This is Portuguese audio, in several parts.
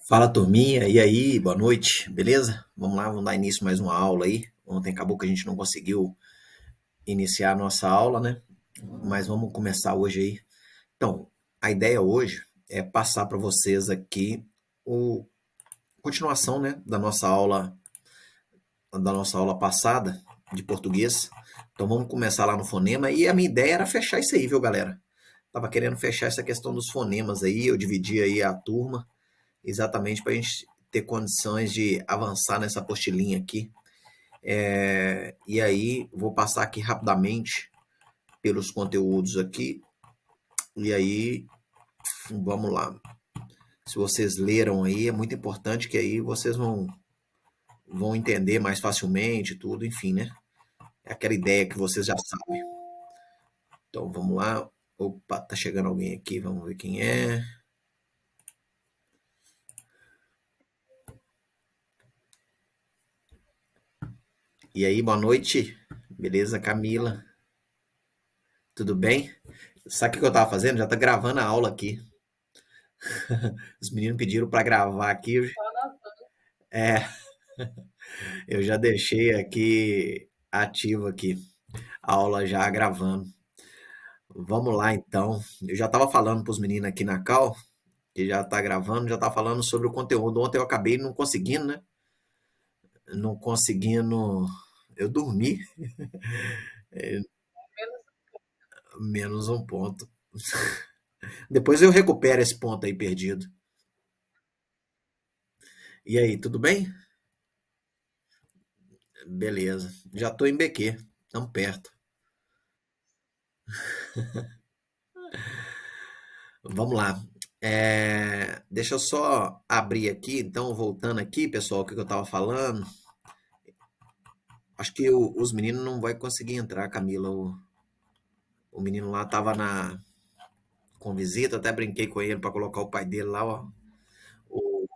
Fala turminha, e aí, boa noite, beleza? Vamos lá, vamos dar início a mais uma aula aí. Ontem acabou que a gente não conseguiu iniciar a nossa aula, né? Mas vamos começar hoje aí. Então, a ideia hoje é passar para vocês aqui o continuação, né, da nossa aula passada de português. Então vamos começar lá no fonema e a minha ideia era fechar isso aí, viu, galera? Tava querendo fechar essa questão dos fonemas aí, eu dividi aí a turma exatamente para a gente ter condições de avançar nessa apostilinha aqui. E aí, vou passar aqui rapidamente pelos conteúdos aqui. E aí, vamos lá. Se vocês leram aí, é muito importante que aí vocês vão entender mais facilmente tudo, enfim, né? É aquela ideia que vocês já sabem. Então, vamos lá. Opa, tá chegando alguém aqui, vamos ver quem é. E aí, boa noite. Beleza, Camila? Tudo bem? Sabe o que eu tava fazendo? Já tá gravando a aula aqui. Os meninos pediram para gravar aqui. É, eu já deixei aqui ativo aqui, a aula já gravando. Vamos lá então. Eu já estava falando para os meninos aqui na cal, que já está gravando, já está falando sobre o conteúdo. Ontem eu acabei não conseguindo, né? Não conseguindo. Eu dormi, menos um ponto. Depois eu recupero esse ponto aí perdido. E aí, tudo bem? Beleza. Já estou em BQ, tão perto. Vamos lá. Deixa eu só abrir aqui, então, voltando aqui, pessoal, o que eu estava falando. Acho que os meninos não vai conseguir entrar, Camila. O menino lá estava com visita, até brinquei com ele para colocar o pai dele lá, ó, o,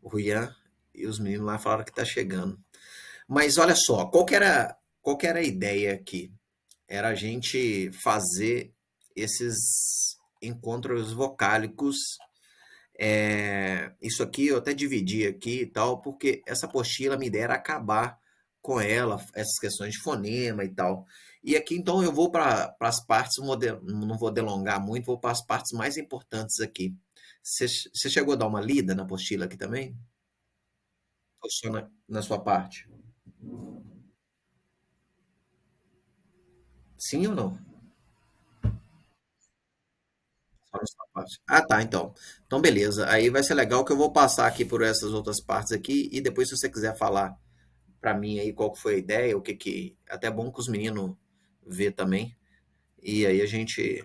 o Rian, e os meninos lá falaram que tá chegando. Mas olha só, qual que era a ideia aqui? Era a gente fazer esses encontros vocálicos. Isso aqui eu até dividi aqui e tal, porque essa apostila me dera acabar com ela, essas questões de fonema e tal. E aqui então eu vou para as partes, não vou delongar muito, vou para as partes mais importantes aqui. Você chegou a dar uma lida na apostila aqui também? Ou só na sua parte? Sim ou não? Só na sua parte. Ah, tá, então. Então, beleza. Aí vai ser legal que eu vou passar aqui por essas outras partes aqui e depois, se você quiser falar para mim aí qual que foi a ideia, o que que até é bom que os meninos vê também. E aí a gente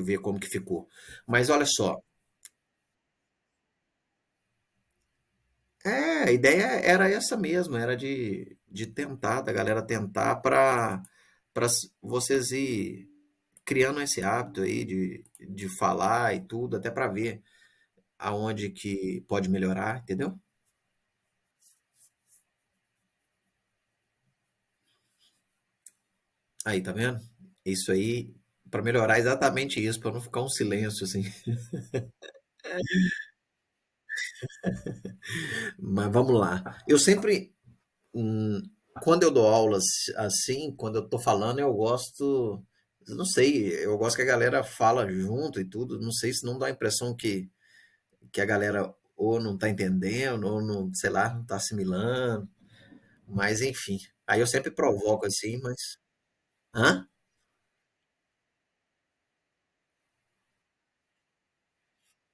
vê como que ficou. Mas olha só, a ideia era essa mesmo, era de tentar, da galera tentar para vocês ir criando esse hábito aí de falar e tudo, até para ver aonde que pode melhorar, entendeu? Aí, tá vendo? Isso aí, para melhorar exatamente isso, para não ficar um silêncio assim. Mas vamos lá. Eu sempre, hum, quando eu dou aulas assim, quando eu tô falando, eu gosto, eu não sei, eu gosto que a galera fala junto e tudo. Não sei se não dá a impressão que a galera ou não tá entendendo, ou não, sei lá, não tá assimilando. Mas enfim. Aí eu sempre provoco assim, mas. Hã?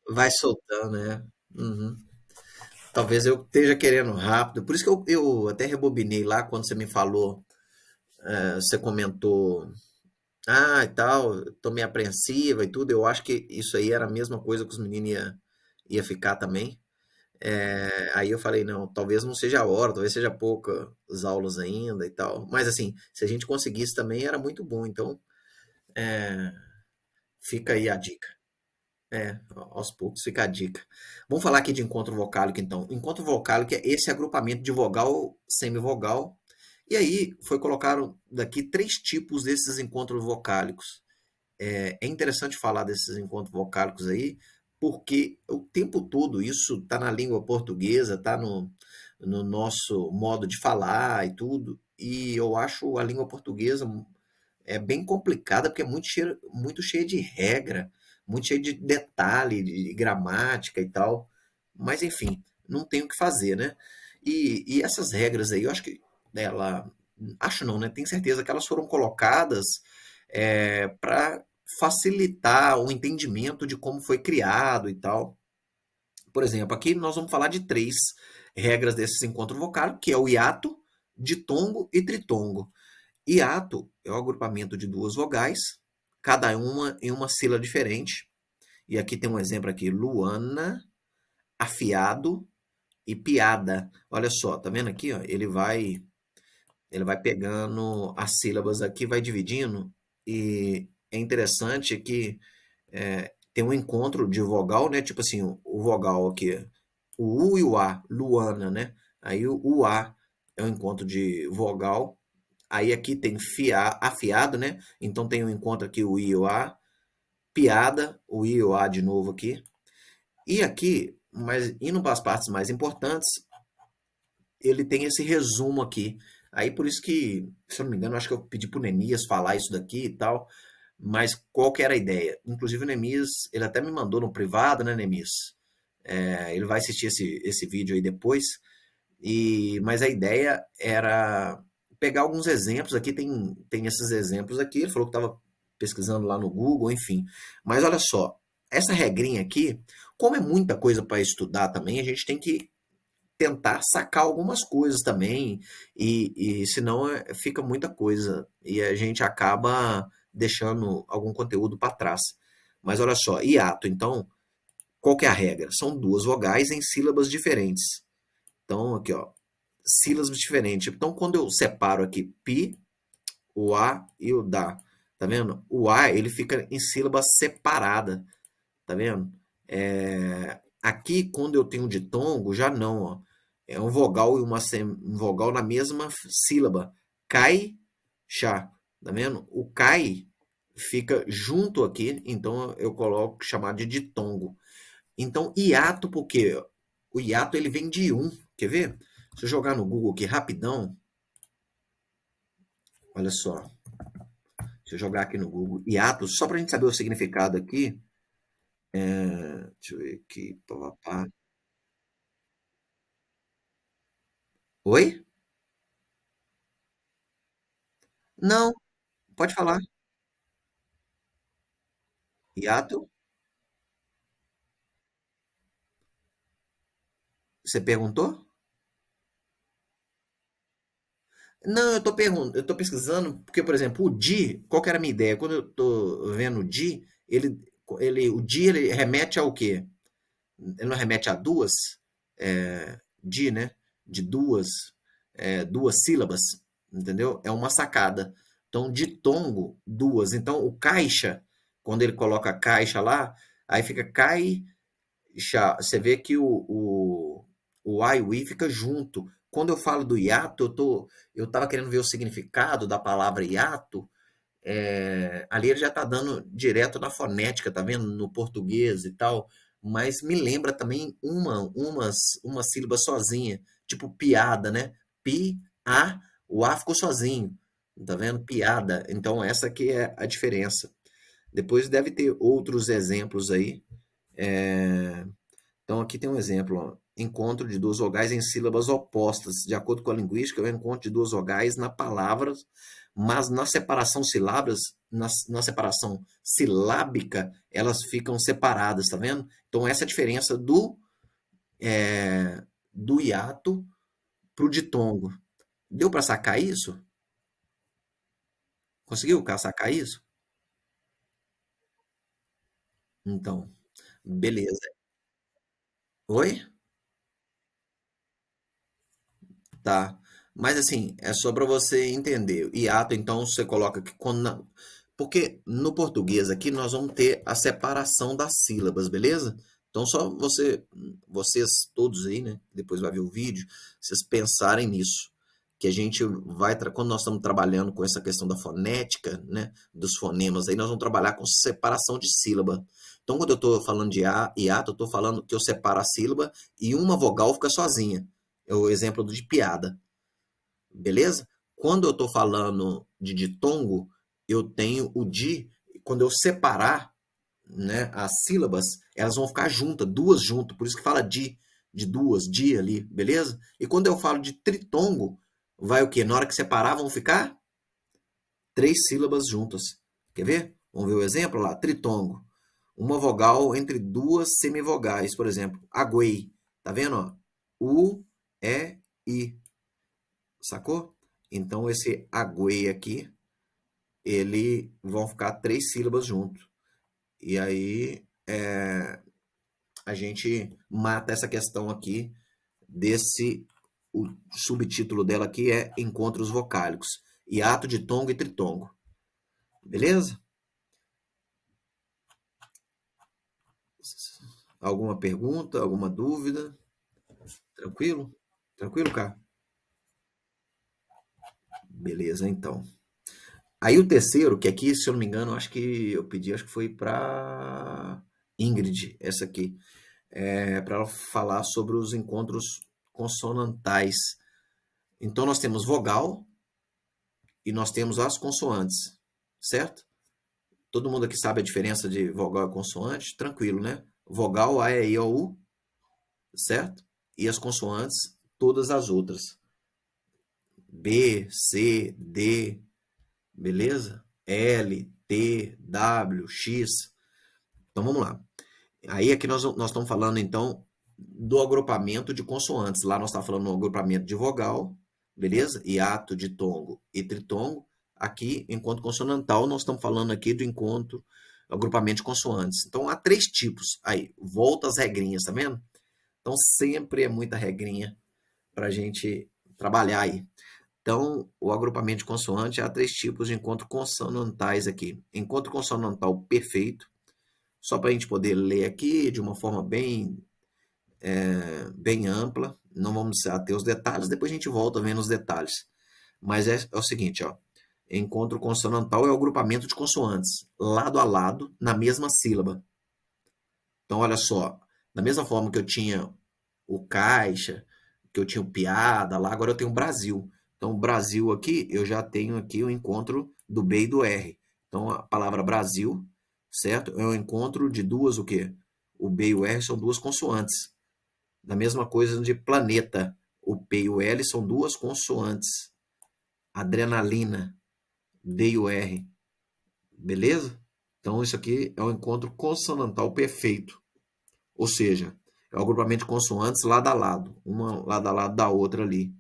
Vai soltando, né? Uhum. Talvez eu esteja querendo rápido. Por isso que eu até rebobinei lá quando você me falou, você comentou, ah, e tal, tô meio apreensiva e tudo. Eu acho que isso aí era a mesma coisa que os meninos ia ficar também. Aí eu falei, não, talvez não seja a hora, talvez seja poucas aulas ainda e tal. Mas assim, se a gente conseguisse também era muito bom. Então, fica aí a dica. Aos poucos fica a dica. Vamos falar aqui de encontro vocálico, então. Encontro vocálico é esse agrupamento de vogal, semivogal. E aí foi colocado daqui três tipos desses encontros vocálicos. é interessante falar desses encontros vocálicos aí, porque o tempo todo isso está na língua portuguesa, está no nosso modo de falar e tudo, e eu acho a língua portuguesa bem complicada, porque é muito cheia de regra, muito cheia de detalhe, de gramática e tal. Mas, enfim, não tem o que fazer, né? E essas regras aí, eu acho que ela. Acho não, né? Tenho certeza que elas foram colocadas para facilitar o entendimento de como foi criado e tal. Por exemplo, aqui nós vamos falar de três regras desses encontros vocálicos, que é o hiato, ditongo e tritongo. Hiato é o agrupamento de duas vogais, cada uma em uma sílaba diferente. E aqui tem um exemplo aqui, Luana, afiado e piada. Olha só, tá vendo aqui, ó? Ele vai pegando as sílabas aqui, vai dividindo e é interessante que tem um encontro de vogal, né? Tipo assim, o vogal aqui, o U e o A, Luana, né? Aí o A é um encontro de vogal. Aí aqui tem afiado, né? Então tem um encontro aqui o I e o A, piada, o I e o A de novo aqui. E aqui, mas indo para as partes mais importantes, ele tem esse resumo aqui. Aí por isso que, se eu não me engano, acho que eu pedi pro Nemias falar isso daqui e tal. Mas qual que era a ideia? Inclusive o Nemias, ele até me mandou no privado, né, Nemias? Ele vai assistir esse vídeo aí depois. Mas a ideia era pegar alguns exemplos. Aqui tem esses exemplos aqui. Ele falou que estava pesquisando lá no Google, enfim. Mas olha só, essa regrinha aqui, como é muita coisa para estudar também, a gente tem que tentar sacar algumas coisas também, e senão fica muita coisa e a gente acaba deixando algum conteúdo para trás. Mas olha só, hiato, então, qual que é a regra? São duas vogais em sílabas diferentes. Então, aqui, ó, sílabas diferentes. Então, quando eu separo aqui pi, o a e o da, tá vendo? O a, ele fica em sílaba separada, tá vendo? Aqui, quando eu tenho ditongo, já não, ó. É um vogal e um vogal na mesma sílaba. Cai, chá, tá vendo? O cai fica junto aqui, então eu coloco chamado de ditongo. Então, hiato, porque o hiato ele vem de um. Quer ver? Se eu jogar no Google aqui rapidão, olha só. Se eu jogar aqui no Google hiato, só para a gente saber o significado aqui. Deixa eu ver aqui. Pá, pá, pá. Oi? Não, pode falar. Hiato? Você perguntou? Não, eu tô pesquisando, porque, por exemplo, o di, qual que era a minha ideia? Quando eu tô vendo o di, o di ele remete ao quê? Ele não remete a duas? Di, né? De duas sílabas, entendeu? É uma sacada. Então, ditongo, duas. Então, o caixa, quando ele coloca caixa lá, aí fica cai, você vê que o A e o I fica junto. Quando eu falo do hiato, eu estava querendo ver o significado da palavra hiato. Ali ele já está dando direto na fonética, tá vendo? No português e tal. Mas me lembra também uma sílaba sozinha, tipo piada, né? Pi, a, o A ficou sozinho, tá vendo? Piada. Então essa aqui é a diferença. Depois deve ter outros exemplos aí. É, então, aqui tem um exemplo, ó. Encontro de duas vogais em sílabas opostas. De acordo com a linguística, é o encontro de duas vogais na palavra, mas na separação silábica, elas ficam separadas, tá vendo? Então, essa é a diferença do hiato pro ditongo. Deu para sacar isso? Conseguiu sacar isso? Então, beleza. Oi? Tá. Mas assim, é só para você entender. Hiato, então, você coloca que quando. Porque no português aqui nós vamos ter a separação das sílabas, beleza? Então, só vocês todos aí, né? Depois vai ver o vídeo, vocês pensarem nisso. que a gente vai, quando nós estamos trabalhando com essa questão da fonética, né, dos fonemas, aí nós vamos trabalhar com separação de sílaba. Então, quando eu estou falando de A e ato, eu estou falando que eu separo a sílaba e uma vogal fica sozinha. É o exemplo de piada, beleza? Quando eu estou falando de ditongo, eu tenho o di, quando eu separar, né, as sílabas, elas vão ficar juntas, duas juntas, por isso que fala de duas, di ali, beleza? E quando eu falo de tritongo, vai o quê? Na hora que separar, vão ficar três sílabas juntas. Quer ver? Vamos ver o exemplo lá, tritongo. Uma vogal entre duas semivogais, por exemplo, aguei. Tá vendo? Ó? U, E, I. Sacou? Então, esse aguei aqui, ele vão ficar três sílabas juntos. E aí, a gente mata essa questão aqui desse, o subtítulo dela aqui é Encontros Vocálicos, hiato de tongo e tritongo. Beleza? Alguma pergunta, alguma dúvida? Tranquilo? Tranquilo, cara? Beleza, então. Aí o terceiro, que aqui, se eu não me engano, acho que eu pedi, acho que foi para Ingrid, essa aqui, para ela falar sobre os encontros consonantais. Então nós temos vogal e nós temos as consoantes, certo? Todo mundo aqui sabe a diferença de vogal e consoante? Tranquilo, né? Vogal, A, E, I, O, U, certo? E as consoantes, todas as outras. B, C, D, beleza? L, T, W, X. Então vamos lá. Aí aqui nós estamos falando então do agrupamento de consoantes. Lá nós estamos falando do agrupamento de vogal, beleza? Hiato, ditongo e tritongo. Aqui, encontro consonantal, nós estamos falando aqui do encontro, agrupamento de consoantes. Então há três tipos. Aí, volta às regrinhas, tá vendo? Então sempre é muita regrinha para a gente trabalhar aí. Então, o agrupamento de consoante há três tipos de encontro consonantais aqui. Encontro consonantal perfeito, só para a gente poder ler aqui de uma forma bem ampla. Não vamos ater os detalhes, depois a gente volta vendo os detalhes. Mas é o seguinte, ó. Encontro consonantal é o agrupamento de consoantes, lado a lado, na mesma sílaba. Então, olha só, da mesma forma que eu tinha o caixa, que eu tinha o piada lá, agora eu tenho o Brasil. Então, o Brasil aqui, eu já tenho aqui o encontro do B e do R. Então, a palavra Brasil, certo? É um encontro de duas, o quê? O B e o R são duas consoantes. Da mesma coisa de planeta. O P e o L são duas consoantes. Adrenalina, D e o R. Beleza? Então, isso aqui é um encontro consonantal perfeito. Ou seja, é o agrupamento de consoantes lado a lado. Uma lado a lado da outra ali.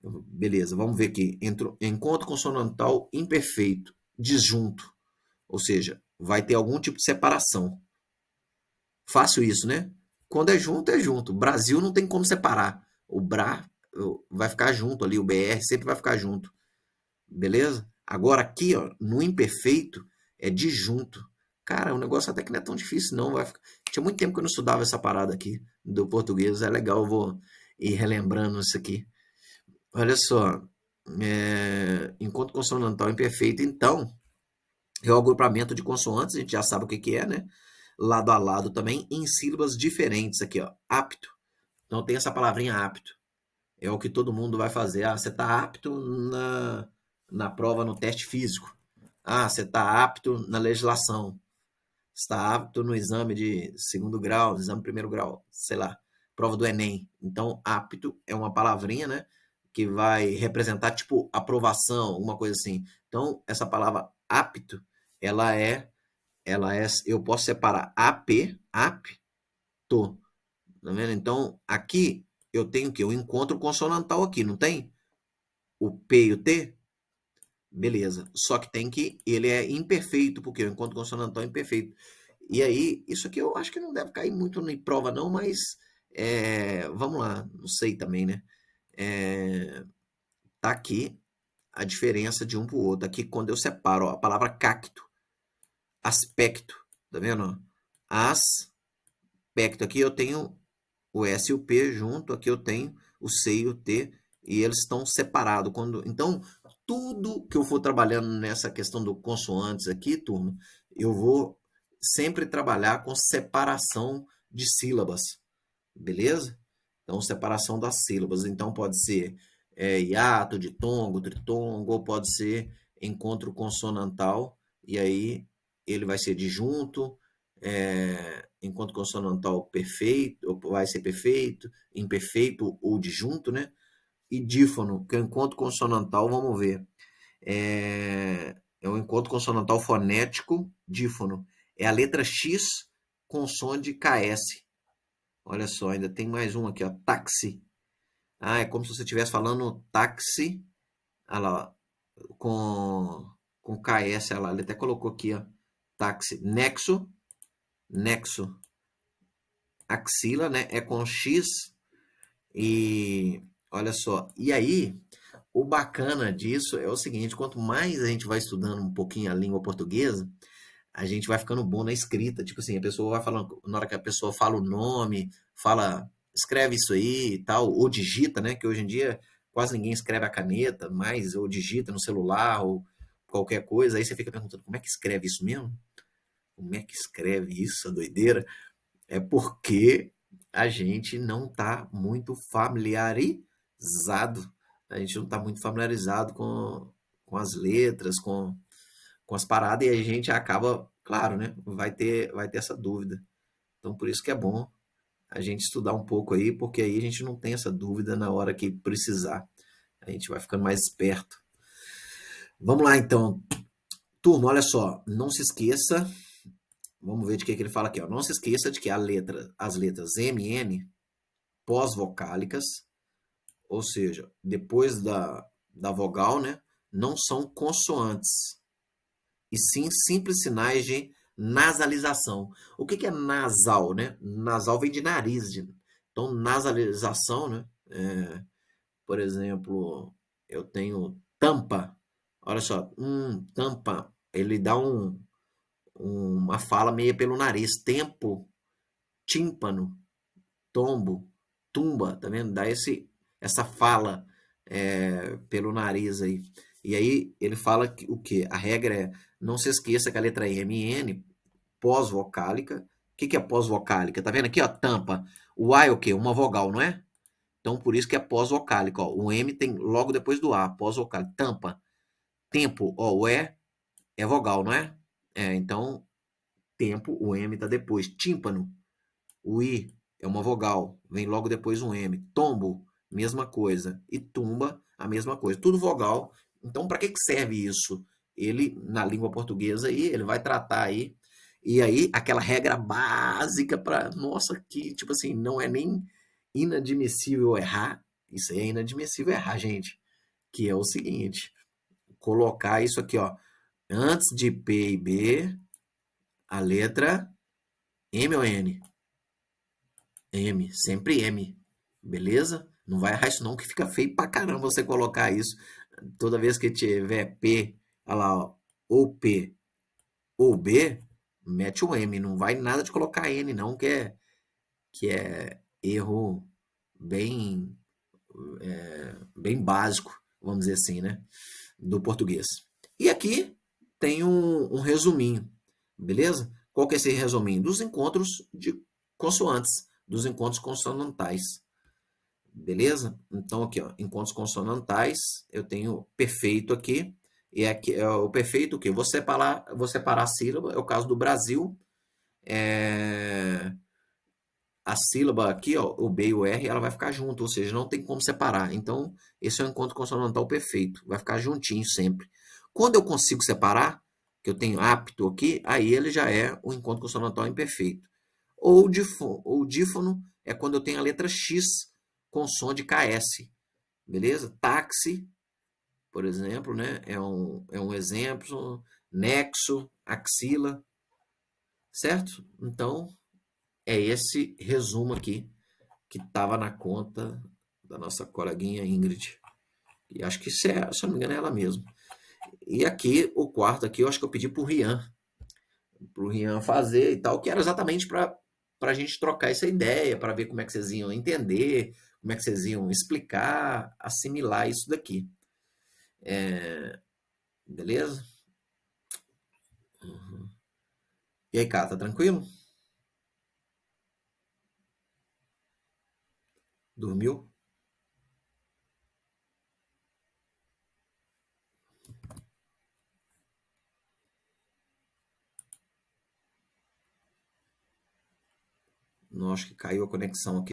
Beleza, vamos ver aqui. Encontro consonantal imperfeito, disjunto. Ou seja, vai ter algum tipo de separação. Fácil isso, né? Quando é junto, é junto. Brasil não tem como separar. O Bra vai ficar junto ali, o BR sempre vai ficar junto. Beleza? Agora aqui, ó, no imperfeito, é disjunto. Cara, o negócio até que não é tão difícil, não. Tinha muito tempo que eu não estudava essa parada aqui do português. É legal, eu vou ir relembrando isso aqui. Olha só. Encontro consonantal imperfeito, então, é o agrupamento de consoantes, a gente já sabe o que que é, né? Lado a lado também, em sílabas diferentes aqui, ó. Apto. Então tem essa palavrinha apto. É o que todo mundo vai fazer. Ah, você está apto na prova, no teste físico. Ah, você está apto na legislação. Está apto no exame de segundo grau, exame de primeiro grau, sei lá, prova do Enem. Então, apto é uma palavrinha, né? Que vai representar, tipo, aprovação, alguma coisa assim. Então, essa palavra apto, eu posso separar apto, tá vendo? Então, aqui eu tenho o quê? O encontro consonantal aqui, não tem? O P e o T? Beleza. Só que ele é imperfeito, porque o encontro consonantal é imperfeito. E aí, isso aqui eu acho que não deve cair muito em prova, não, mas vamos lá, não sei também, né? Tá aqui a diferença de um para o outro. Aqui, quando eu separo, ó, a palavra cacto, aspecto, tá vendo? Aspecto. Aqui eu tenho o S e o P junto, aqui eu tenho o C e o T e eles estão separados. Então, tudo que eu for trabalhando nessa questão do consoantes aqui, turma, eu vou sempre trabalhar com separação de sílabas, beleza? Então, separação das sílabas. Então, pode ser hiato, ditongo, tritongo, ou pode ser encontro consonantal, e aí ele vai ser disjunto, encontro consonantal perfeito, ou vai ser perfeito, imperfeito ou disjunto, né? E dífono, que é o encontro consonantal, vamos ver. É o encontro consonantal fonético dífono. É a letra X com som de KS. Olha só, ainda tem mais um aqui, ó, táxi. Ah, é como se você estivesse falando táxi, olha lá, com KS, olha lá, ele até colocou aqui, ó, táxi. Nexo, nexo, axila, né, é com X e olha só. E aí, o bacana disso é o seguinte, quanto mais a gente vai estudando um pouquinho a língua portuguesa, a gente vai ficando bom na escrita. Tipo assim, a pessoa vai falando, na hora que a pessoa fala o nome, fala, escreve isso aí e tal, ou digita, né? Que hoje em dia quase ninguém escreve a caneta, mas ou digita no celular ou qualquer coisa. Aí você fica perguntando, como é que escreve isso mesmo? Como é que escreve isso, a doideira? É porque a gente não está muito familiarizado. A gente não está muito familiarizado com as letras, com as paradas, e a gente acaba, claro, né? Vai ter essa dúvida. Então, por isso que é bom a gente estudar um pouco aí, porque aí a gente não tem essa dúvida na hora que precisar. A gente vai ficando mais esperto. Vamos lá, então. Turma, olha só. Não se esqueça. Vamos ver de que ele fala aqui. Ó. Não se esqueça de que as letras M e N, pós-vocálicas, ou seja, depois da vogal, né? Não são consoantes, e sim simples sinais de nasalização. O que é nasal, né? Nasal vem de nariz. Então, nasalização, né? Por exemplo, eu tenho tampa. Olha só, tampa. Ele dá uma fala meio pelo nariz. Tempo, tímpano, tombo, tumba, tá vendo? Dá essa fala pelo nariz aí. E aí ele fala que o que? A regra é, não se esqueça que a letra M e N, pós-vocálica. O que é pós-vocálica? Tá vendo aqui, ó, tampa. O A é o quê? Uma vogal, não é? Então, por isso que é pós-vocálica, ó. O M tem logo depois do A, pós-vocálica. Tampa. Tempo, ó, o E é vogal, não é? Então, tempo, o M tá depois. Tímpano, o I é uma vogal, vem logo depois um M. Tombo, mesma coisa. E tumba, a mesma coisa. Tudo vogal. Então, para que serve isso? Ele, na língua portuguesa, aí, ele vai tratar aí. E aí, aquela regra básica para. Nossa, que, tipo assim, não é nem inadmissível errar. Isso aí é inadmissível errar, gente. Que é o seguinte: colocar isso aqui, ó. Antes de P e B, a letra M ou N? M, sempre M, beleza? Não vai errar isso não, que fica feio pra caramba você colocar isso. Toda vez que tiver P, olha lá, ó, ou P ou B, mete o M. Não vai nada de colocar N não, que é erro bem, bem básico, vamos dizer assim, né? Do português. E aqui tem um resuminho, beleza? Qual que é esse resuminho? Dos encontros de consoantes, dos encontros consonantais. Beleza? Então, aqui, ó, encontros consonantais, eu tenho perfeito aqui. E aqui é o perfeito o quê? Vou separar a sílaba. É o caso do Brasil. A sílaba aqui, ó, o B e o R, ela vai ficar junto, ou seja, não tem como separar. Então, esse é o encontro consonantal perfeito. Vai ficar juntinho sempre. Quando eu consigo separar, que eu tenho apto aqui, aí ele já é o encontro consonantal imperfeito. Ou dífono é quando eu tenho a letra X com som de KS. Beleza? Táxi, por exemplo, né? É um exemplo. Nexo, axila, certo? Então, é esse resumo aqui que estava na conta da nossa coleguinha Ingrid. E acho que isso se eu não me engano, é ela mesma. E aqui, o quarto aqui, eu acho que eu pedi pro Rian fazer e tal, que era exatamente para a gente trocar essa ideia, para ver como é que vocês iam entender, como é que vocês iam explicar, assimilar isso daqui. Beleza? E aí, cara, tá tranquilo? Dormiu? Não, acho que caiu a conexão aqui.